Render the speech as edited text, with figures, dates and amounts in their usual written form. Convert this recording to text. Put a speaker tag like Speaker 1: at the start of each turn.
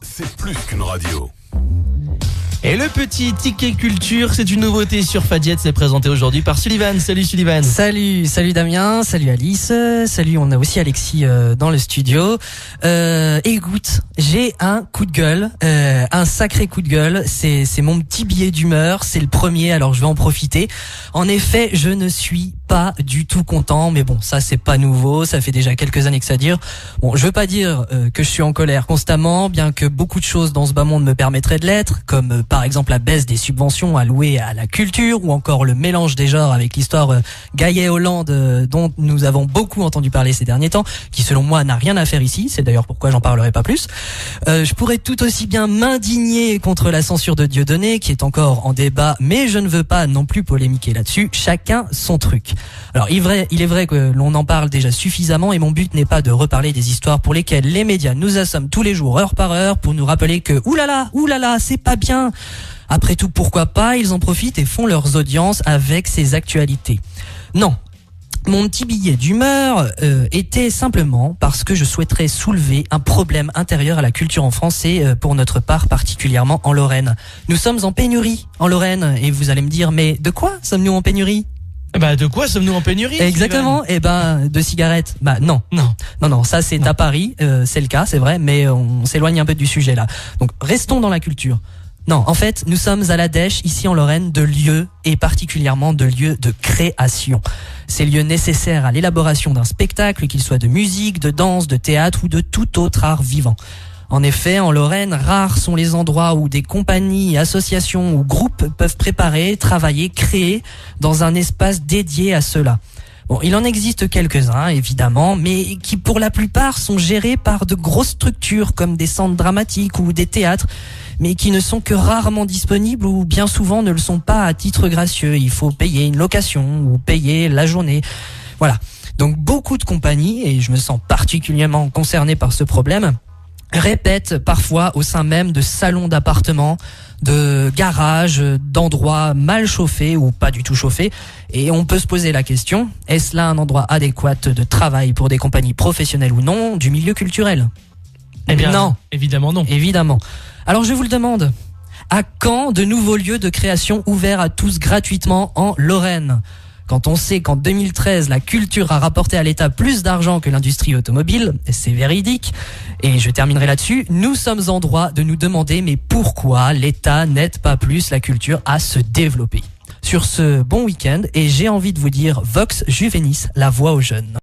Speaker 1: C'est plus qu'une radio.
Speaker 2: Et le petit ticket culture, c'est une nouveauté sur Fadjet, c'est présenté aujourd'hui par Sullivan. Salut Sullivan.
Speaker 3: Salut Damien, salut Alice, salut, on a aussi Alexis dans le studio. Écoute, j'ai un coup de gueule, un sacré coup de gueule, c'est mon petit billet d'humeur, c'est le premier, alors je vais en profiter. En effet, je ne suis pas du tout content, mais bon, ça c'est pas nouveau, ça fait déjà quelques années que ça dure. Bon, je veux pas dire que je suis en colère constamment, bien que beaucoup de choses dans ce bas monde me permettraient de l'être, comme par exemple la baisse des subventions allouées à la culture, ou encore le mélange des genres avec l'histoire Gaillet-Hollande dont nous avons beaucoup entendu parler ces derniers temps, qui selon moi n'a rien à faire ici, c'est d'ailleurs pourquoi j'en parlerai pas plus. Je pourrais tout aussi bien m'indigner contre la censure de Dieudonné, qui est encore en débat, mais je ne veux pas non plus polémiquer là-dessus, chacun son truc. Alors il est vrai que l'on en parle déjà suffisamment, et mon but n'est pas de reparler des histoires pour lesquelles les médias nous assomment tous les jours, heure par heure, pour nous rappeler que oulala, c'est pas bien. Après tout, pourquoi pas, ils en profitent et font leurs audiences avec ces actualités. Non, mon petit billet d'humeur était simplement parce que je souhaiterais soulever un problème intérieur à la culture en France et pour notre part particulièrement en Lorraine. Nous sommes en pénurie en Lorraine, et vous allez me dire, mais de quoi sommes-nous en pénurie ?
Speaker 2: De quoi sommes-nous en pénurie ?
Speaker 3: Exactement, de cigarettes. Non, ça c'est à Paris, c'est le cas, c'est vrai, mais on s'éloigne un peu du sujet là. Donc restons dans la culture. Non, en fait, nous sommes à la dèche, ici en Lorraine, de lieux, et particulièrement de lieux de création. Ces lieux nécessaires à l'élaboration d'un spectacle, qu'il soit de musique, de danse, de théâtre ou de tout autre art vivant. En effet, en Lorraine, rares sont les endroits où des compagnies, associations ou groupes peuvent préparer, travailler, créer dans un espace dédié à cela. Bon, il en existe quelques-uns, évidemment, mais qui pour la plupart sont gérés par de grosses structures comme des centres dramatiques ou des théâtres, mais qui ne sont que rarement disponibles ou bien souvent ne le sont pas à titre gracieux. Il faut payer une location ou payer la journée. Voilà. Donc beaucoup de compagnies, et je me sens particulièrement concerné par ce problème, répètent parfois au sein même de salons d'appartements, de garages, d'endroits mal chauffés ou pas du tout chauffés. Et on peut se poser la question, est-ce là un endroit adéquat de travail pour des compagnies professionnelles ou non du milieu culturel ?
Speaker 2: Eh bien,
Speaker 3: non.
Speaker 2: Évidemment non.
Speaker 3: Évidemment. Alors je vous le demande, à quand de nouveaux lieux de création ouverts à tous gratuitement en Lorraine ? Quand on sait qu'en 2013, la culture a rapporté à l'État plus d'argent que l'industrie automobile, c'est véridique. Et je terminerai là-dessus, nous sommes en droit de nous demander mais pourquoi l'État n'aide pas plus la culture à se développer ? Sur ce bon week-end, et j'ai envie de vous dire Vox Juvenis, la voix aux jeunes.